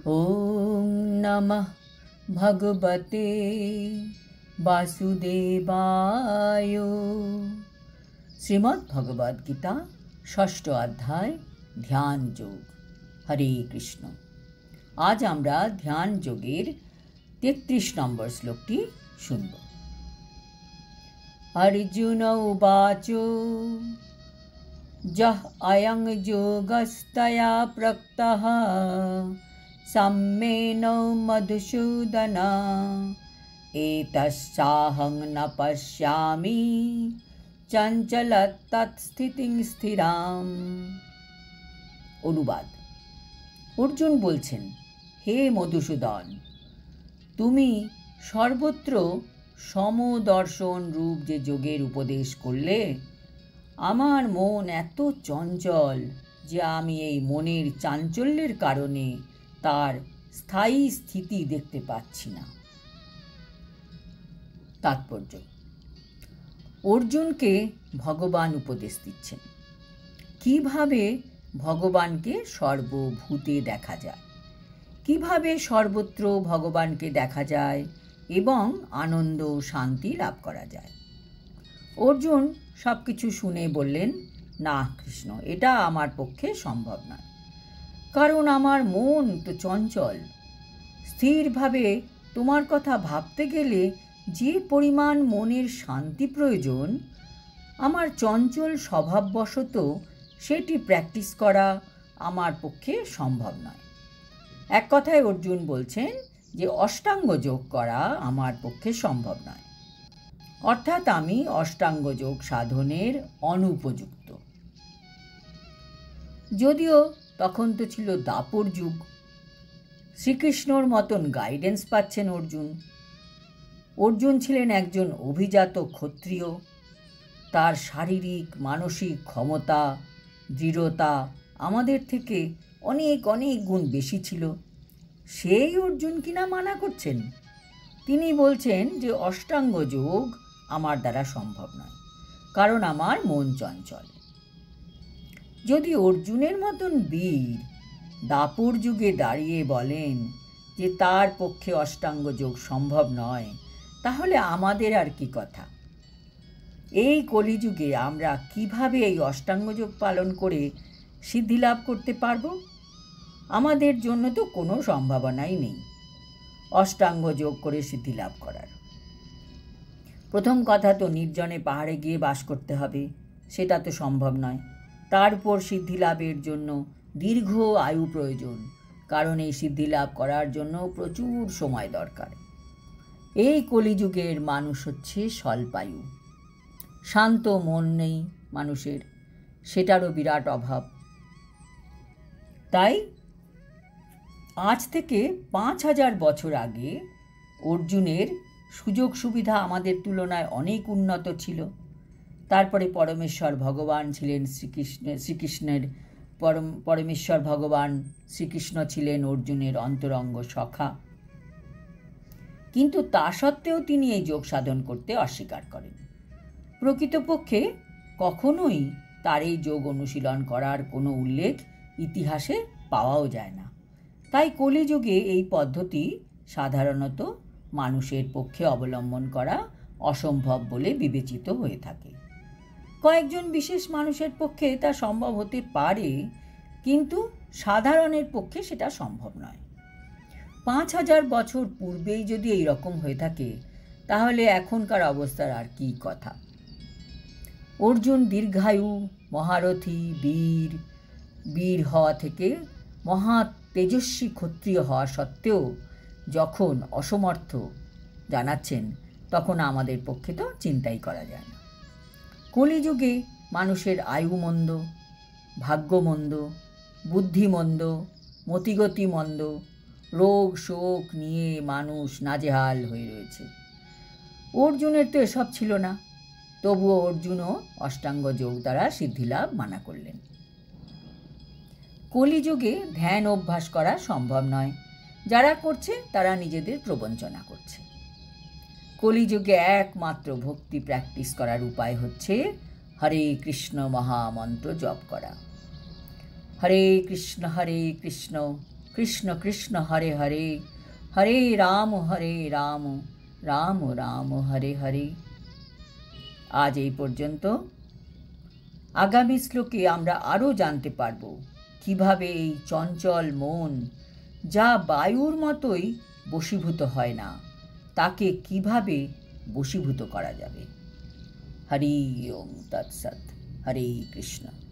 ओम नमः भगवते वासुदेवाय। श्रीमद् भगवद गीता षष्ठ अध्याय ध्यान योग। हरे कृष्ण। आज आमरा ध्यान योगेर 33 নম্বর শ্লোকটি শুনব। अर्जुन उवाच यः अयं योगस्तया प्रक्तः सम्मेन मधुसूदन एतस्साहं न पश्यामि चञ्चलतत्स्थितिं स्थिराम्। অনুবাদ। অর্জুন বলছেন, হে মধুসূদন, তুমি সর্বত্র সমদর্শন রূপ যে যোগের উপদেশ করলে, আমার মন এত চঞ্চল যে আমি এই মনের চাঞ্চল্যের কারণে তার স্থায়ী স্থিতি দেখতে পাচ্ছি না। তাৎপর্য: অর্জুনকে ভগবান উপদেশ দিচ্ছেন কিভাবে ভগবানকে সর্বভূতে দেখা যায়, কিভাবে সর্বত্র ভগবানকে দেখা যায় এবং আনন্দ শান্তি লাভ করা যায়। অর্জুন সব কিছু শুনে বললেন, না কৃষ্ণ, এটা আমার পক্ষে সম্ভব নয়, কারণ আমার মন তো চঞ্চল। স্থিরভাবে তোমার কথা ভাবতে গেলে যে পরিমাণ মনের শান্তি প্রয়োজন, আমার চঞ্চল স্বভাববশত সেটি প্র্যাকটিস করা আমার পক্ষে সম্ভব নয়। এক কথায় অর্জুন বলছেন যে অষ্টাঙ্গ যোগ করা আমার পক্ষে সম্ভব নয়, অর্থাৎ আমি অষ্টাঙ্গ যোগ সাধনের অনুপযুক্ত। যদিও তখন তো ছিল দাপর যুগ, শ্রীকৃষ্ণর মতন গাইডেন্স পাচ্ছেন অর্জুন। অর্জুন ছিলেন একজন অভিজাত ক্ষত্রিয়, তার শারীরিক মানসিক ক্ষমতা দৃঢ়তা আমাদের থেকে অনেক অনেক গুণ বেশি ছিল। সেই অর্জুন কিনা মানা করছেন, তিনি বলছেন যে অষ্টাঙ্গ যোগ আমার দ্বারা সম্ভব নয়, কারণ আমার মন চঞ্চল। যদি অর্জুনের মতন বীর দাপর যুগে দাঁড়িয়ে বলেন যে তার পক্ষে অষ্টাঙ্গ যোগ সম্ভব নয়, তাহলে আমাদের আর কি কথা। এই কলিযুগে আমরা কিভাবে এই অষ্টাঙ্গ যোগ পালন করে সিদ্ধি লাভ করতে পারব? আমাদের জন্য তো কোনো সম্ভাবনাই নেই অষ্টাঙ্গ যোগ করে সিদ্ধি লাভ করার। প্রথম কথা তো নির্জনে পাহাড়ে গিয়ে বাস করতে হবে, সেটা তো সম্ভব নয়। তারপর সিদ্ধি লাভের জন্য দীর্ঘ আয়ু প্রয়োজন, কারণ এই সিদ্ধি লাভ করার জন্য প্রচুর সময় দরকার। এই কলিযুগের মানুষ হচ্ছে স্বল্পায়ু, শান্ত মন নেই মানুষের, সেটারও বিরাট অভাব। তাই আজ থেকে 5000 বছর আগে অর্জুনের সুযোগ সুবিধা আমাদের তুলনায় অনেক উন্নত ছিল। তারপরে পরমেশ্বর ভগবান ছিলেন শ্রীকৃষ্ণের পরমেশ্বর ভগবান শ্রীকৃষ্ণ ছিলেন অর্জুনের অন্তরঙ্গ সখা, কিন্তু তা সত্ত্বেও তিনি এই যোগ সাধন করতে অস্বীকার করেন। প্রকৃতপক্ষে কখনোই তার এই যোগ অনুশীলন করার কোনো উল্লেখ ইতিহাসে পাওয়াও যায় না। তাই কলিযুগে এই পদ্ধতি সাধারণত মানুষের পক্ষে অবলম্বন করা অসম্ভব বলে বিবেচিত হয়ে থাকে। কয়েকজন বিশেষ মানুষের পক্ষে তা সম্ভব হতে পারে, কিন্তু সাধারণের পক্ষে সেটা সম্ভব নয়। 5000 বছর পূর্বেই যদি এই রকম হয়ে থাকে, তাহলে এখনকার অবস্থার আর কি কথা। অর্জুন দীর্ঘায়ু মহারথী বীর হওয়া থেকে মহা তেজস্বী ক্ষত্রিয় হওয়া সত্ত্বেও যখন অসমর্থ জানাচ্ছেন, তখন আমাদের পক্ষে তো চিন্তাই করা যায় না। কলিযুগে মানুষের আয়ু মন্দ, ভাগ্য মন্দ, বুদ্ধি মন্দ, মতিগতি মন্দ, রোগ শোক নিয়ে মানুষ নাজেহাল হয়ে রয়েছে। অর্জুনের তো এসব ছিল না, তবুও অর্জুনও অষ্টাঙ্গ যোগ দ্বারা সিদ্ধিলাভ মানা করলেন। কলিযুগে ধ্যান অভ্যাস করা সম্ভব নয়, যারা করছে তারা নিজেদের প্রবঞ্চনা করছে। কলিযুগে একমাত্র ভক্তি প্র্যাকটিস করার উপায় হচ্ছে হরে কৃষ্ণ মহামন্ত্র জপ করা। হরে কৃষ্ণ কৃষ্ণ কৃষ্ণ হরে হরে, হরে রাম রাম রাম হরে হরে। আজ এই পর্যন্ত। আগামী শ্লোকে আমরা আরও জানতে পারব কিভাবে এই চঞ্চল মন, যা বায়ুর মতোই বশীভূত হয় না, তাকে কিভাবে বশীভূত করা যাবে। হরি ওম তৎসৎ। হরে কৃষ্ণ।